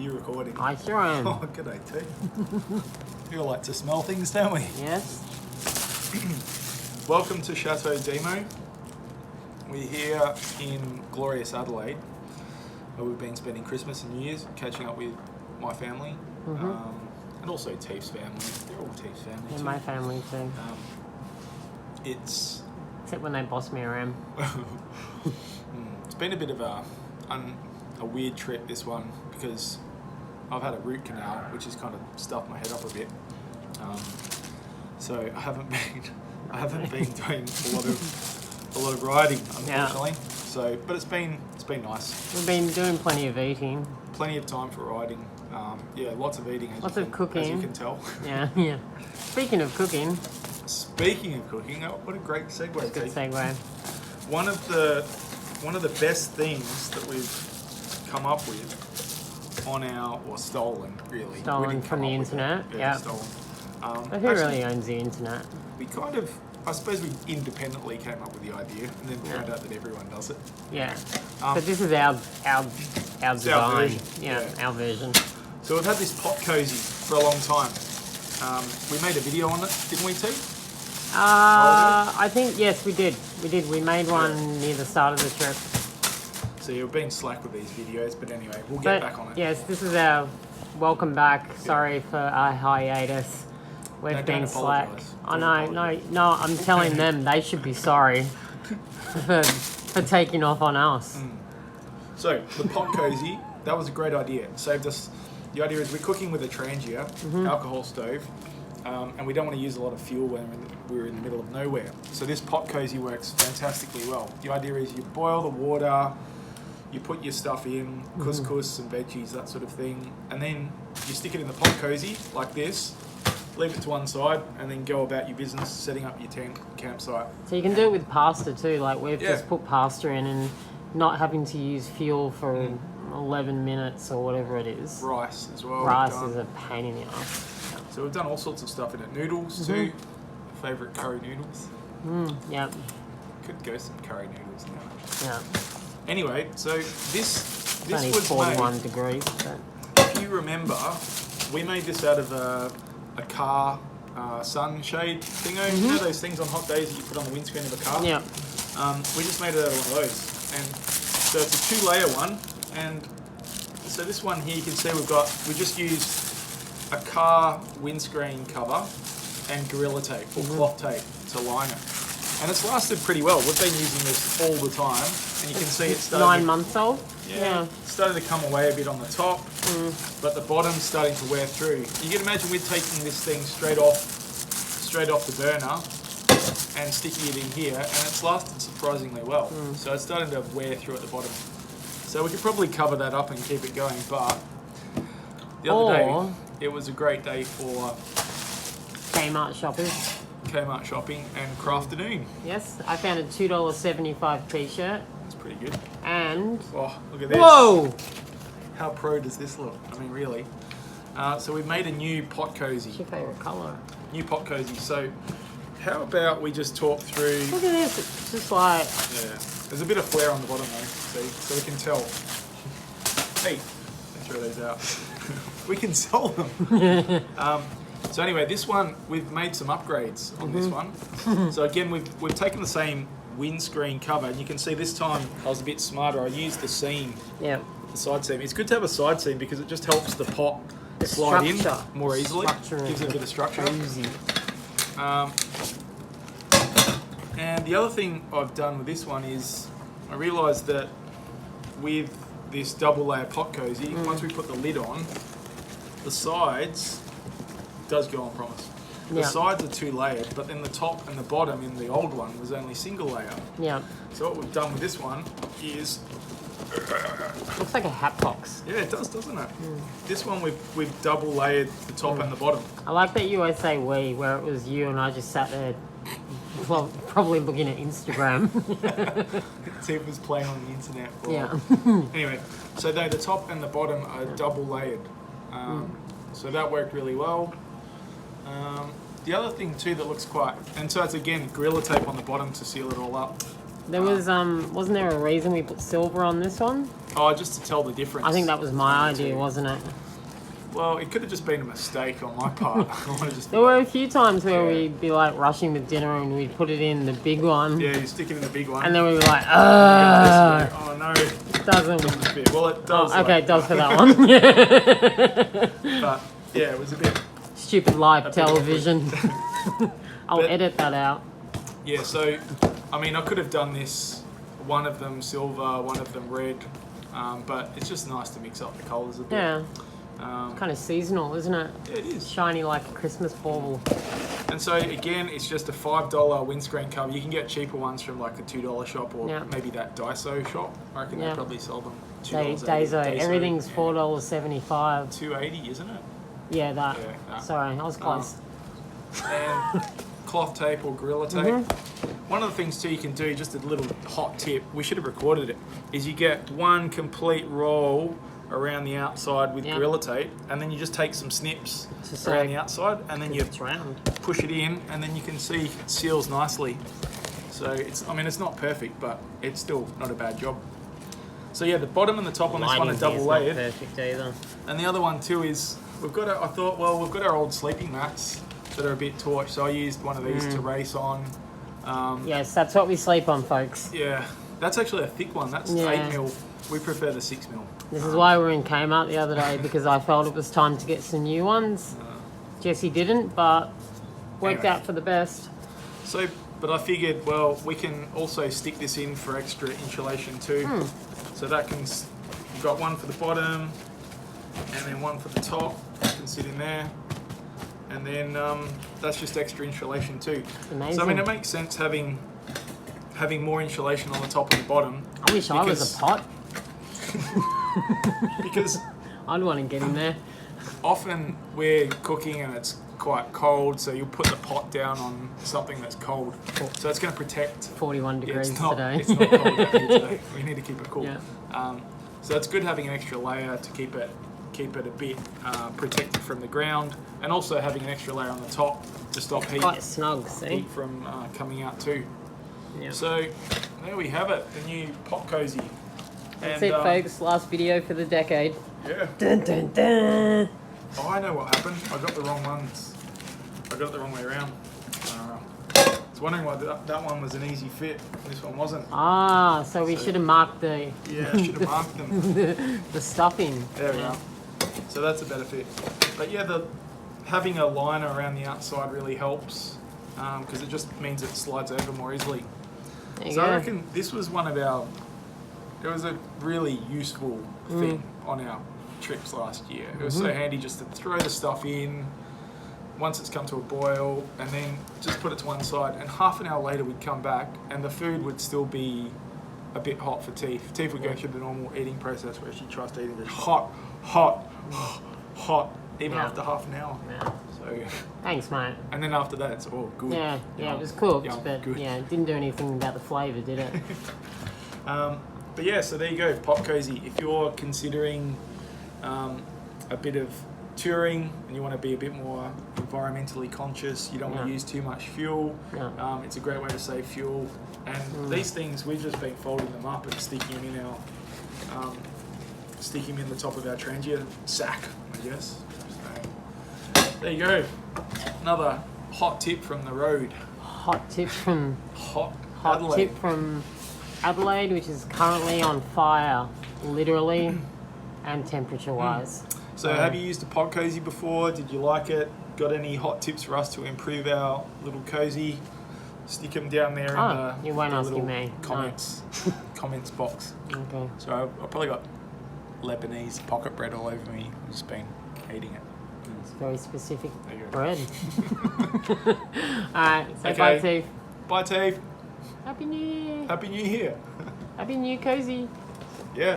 You recording? I sure am. Oh, g'day too. We all like to smell things, don't we? Yes. Welcome to Chateau Demo. We're here in glorious Adelaide, where we've been spending Christmas and New Year's, catching up with my family, and also Teef's family. They're all Teef's family Yeah, too. my family too. It's Except when they boss me around. it's been a bit of a weird trip, this one, because I've had a root canal, which has kind of stuffed my head up a bit. So I haven't been doing a lot of riding, unfortunately. Yeah. So, but it's been nice. We've been doing plenty of eating. Plenty of time for riding. Lots of eating. Lots of cooking. as you can tell. Yeah. Speaking of cooking, Speaking of cooking, what a great segue. good Teef. segue. One of the best things that we've come up with stolen really. Stolen We didn't from come the up with it. internet, yeah. Stolen. But who Actually, really owns the internet? we I suppose we independently came up with the idea and then found out that everyone does it. Yeah. Um, But this is our design. version, Yeah, yeah. our version. So we've had this pot cozy for a long time. We made a video on it, didn't we, T? I think, yes, we did. We made one near the start of the trip. So you've been slack with these videos, but anyway, we'll get But back on it. yes, this is our welcome back. Sorry for our hiatus. We've No, been don't slack. apologise. I Don't know, no. I'm telling them they should be sorry for taking off on us. So the pot cozy, that was a great idea. It saved us. The idea is we're cooking with a Trangia alcohol stove, and we don't want to use a lot of fuel when we're in the middle of nowhere. So this pot cozy works fantastically well. The idea is you boil the water, you put your stuff in, couscous, some veggies, that sort of thing, and then you stick it in the pot cozy like this, leave it to one side, and then go about your business setting up your tent campsite. So you can do it with pasta too. Like we've Yeah. just put pasta in and not having to use fuel for 11 minutes or whatever it is. Rice as well. Rice we've is done. a pain in the ass. So we've done all sorts of stuff in it. Noodles too. Favourite curry noodles. Yep. Could go some curry noodles now. Yeah. Anyway, so this It's only was 41 made. degrees. But If you remember, we made this out of a car sunshade thingo. You know those things on hot days that you put on the windscreen of a car? yeah. We just made it out of one of those. And so it's a 2-layer one. And so this one here, you can see we just used a car windscreen cover and Gorilla Tape or cloth tape to line it. And it's lasted pretty well. We've been using this all the time. And you can see it's starting 9 months old. Yeah, it's starting to come away a bit on the top, but the bottom's starting to wear through. You can imagine we're taking this thing straight off the burner and sticking it in here, and it's lasted surprisingly well. So it's starting to wear through at the bottom. So we could probably cover that up and keep it going, but the other day, it was a great day for Kmart shoppers. Kmart shopping and crafternoon. Yes, I found a $2.75 t-shirt It's pretty good. and... Oh, look at this. Whoa! How pro does this look? I mean, really. So we've made a new pot cozy. What's your favourite colour? New pot cozy. So how about we just talk through... Look at this, it's just like... Yeah. There's a bit of flare on the bottom though, see? So we can tell. Hey, let's throw those out. We can sell them. So anyway, this one, we've made some upgrades on this one. So again, we've taken the same windscreen cover, and you can see this time I was a bit smarter. I used the seam, Yeah. the side seam. It's good to have a side seam because it just helps the pot slide in structure. more easily. Structure Gives it a bit of structure. Easy. And the other thing I've done with this one is I realised that with this double layer pot cozy, once we put the lid on, the sides does go on promise. The Yeah. sides are 2-layered, but then the top and the bottom in the old one was only single layer. Yeah. So what we've done with this one is, Looks like a hat box. yeah, it does, doesn't it? This one we've double layered the top and the bottom. I like that you always say we, where it was you and I just sat there, well, probably looking at Instagram. Tiff was playing on the internet for a Yeah. while. Anyway, so the top and the bottom are double layered. So that worked really well. The other thing too that looks quite, and so it's again Gorilla Tape on the bottom to seal it all up. There was wasn't there a reason we put silver on this one? Oh, just to tell the difference. I think that was my between the idea, two. wasn't it? Well, it could have just been a mistake on my part. I want to just. There were a few times where Yeah. we'd be like rushing with dinner and we'd put it in the big one, Yeah, you stick it in the big one. and then we were like, Yeah, this way. Oh no, it doesn't. doesn't fit. Well, it does. Okay, like it does for that. that one. But yeah, it was a bit. Stupid live bit television. I'll But- edit that out. Yeah, so I mean, I could have done this. One of them silver, one of them red. But it's just nice to mix up the colours a bit. Yeah, Um, kind of seasonal, isn't it? yeah, it is. Shiny like a Christmas bauble. And so again, it's just a $5 windscreen cover. You can get cheaper ones from like a $2 shop or Yeah. maybe that Daiso shop. I reckon Yeah. they probably sell them Daiso, everything's yeah. $4.75. $2.80, isn't it? Yeah, that. Yeah, nah. Sorry, I was close. And cloth tape or Gorilla Tape. Mm-hmm. One of the things too you can do, just a little hot tip, we should have recorded it, is you get one complete roll around the outside with Yeah. Gorilla Tape, and then you just take some snips Just around so- the outside, and then you It's round. push it in, and then you can see it seals nicely. So it's, I mean, it's not perfect, but it's still not a bad job. So yeah, the bottom and the top on this one are Lighting double here's not layered. perfect either. And the other one too is we've got I thought, well, we've got our old sleeping mats that are a bit torched, so I used one of these to race on. Yes, that's what we sleep on, folks. Yeah, that's actually a thick one. That's Yeah. 8mm. We prefer the 6mm. This is why we were in Kmart the other day, because I felt it was time to get some new ones. Jesse didn't, but worked Anyway. out for the best. So, but I figured, well, we can also stick this in for extra insulation too. So that can, you've got one for the bottom, and then one for the top. That can sit in there. And then that's just extra insulation too. Amazing. So I mean, it makes sense having more insulation on the top and the bottom. I wish I was because- a pot. Because I'd want to get in there. often we're cooking and it's quite cold, so you'll put the pot down on something that's cold. So it's going to protect. 41 Yeah, degrees it's not, today. It's not cold out here today. We need to keep it cool. Yeah. So it's good having an extra layer to keep it a bit protected from the ground, and also having an extra layer on the top to stop Quite snug, see? heat from coming out too. Yeah. So there we have it, the new Pot Cozy. That's And, it, folks. Last video for the decade. Yeah. Dun, dun, dun. Oh, I know what happened. I got the wrong ones. I got it the wrong way around. I was wondering why that one was an easy fit. This one wasn't. Ah, so we should have marked the Yeah, I should have marked them. the stuffing. There we go. So that's a better fit. But yeah, having a liner around the outside really helps because it just means it slides over more easily. There you So I go. reckon this was one of our. It was a really useful thing on our trips last year. It was so handy just to throw the stuff in once it's come to a boil, and then just put it to one side. And half an hour later, we'd come back, and the food would still be a bit hot for Teef. Teef would go through the normal eating process where she tries to eat it hot, even Yeah. after half an hour. Yeah. So, Thanks, mate. and then after that, it's all good. Yeah, Yum, it was cooked, yum, but good. yeah, it didn't do anything about the flavour, did it? But yeah, so there you go, Pot Cozy. If you're considering a bit of touring and you want to be a bit more environmentally conscious, you don't want Yeah. to use too much fuel, Yeah. it's a great way to save fuel. And these things, we've just been folding them up and sticking them in stick him in the top of our Trangia sack, I guess. So, there you go. Another hot tip from the road. Hot tip from Hot Hot tip from Adelaide, which is currently on fire, literally and temperature-wise. So have you used a Pot Cozy before? Did you like it? Got any hot tips for us to improve our little cozy? Stick them down there Oh, in the, you won't the ask little me. No. comments box. Okay. So I've probably got Lebanese pocket bread all over me. I've just been eating it. It's very specific There you go. bread. Alright, say Okay. bye, Steve. Bye, Teef. Happy New Year. Happy New Year. Happy New Cozy.